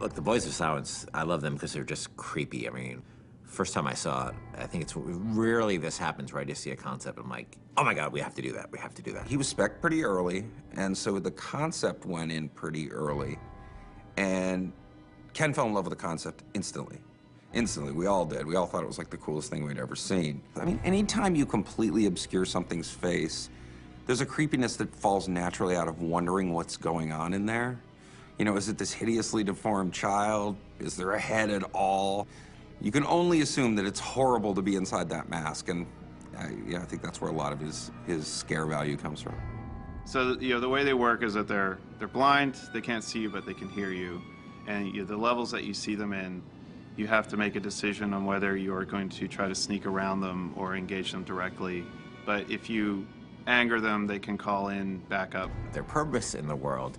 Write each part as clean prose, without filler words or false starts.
Look, the Boys of Silence, I love them because they're just creepy. I mean, first time I saw it, I think it's rarely this happens where I just see a concept and I'm like, oh my God, we have to do that, we have to do that. He was spec'd pretty early, and so the concept went in pretty early. And Ken fell in love with the concept instantly. Instantly, we all did. We all thought it was like the coolest thing we'd ever seen. I mean, anytime you completely obscure something's face, there's a creepiness that falls naturally out of wondering what's going on in there. You know, is it this hideously deformed child? Is there a head at all? You can only assume that it's horrible to be inside that mask, and yeah, I think that's where a lot of his scare value comes from. So, you know, the way they work is that they're blind, they can't see you, but they can hear you. And the levels that you see them in, you have to make a decision on whether you're going to try to sneak around them or engage them directly. But if you anger them, they can call in backup. Their purpose in the world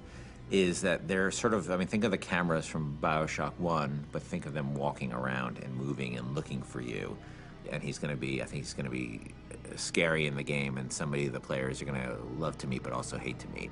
is that they're sort of, I mean, think of the cameras from BioShock 1, but think of them walking around and moving and looking for you. And he's going to be, I think he's going to be scary in the game and somebody the players are going to love to meet but also hate to meet.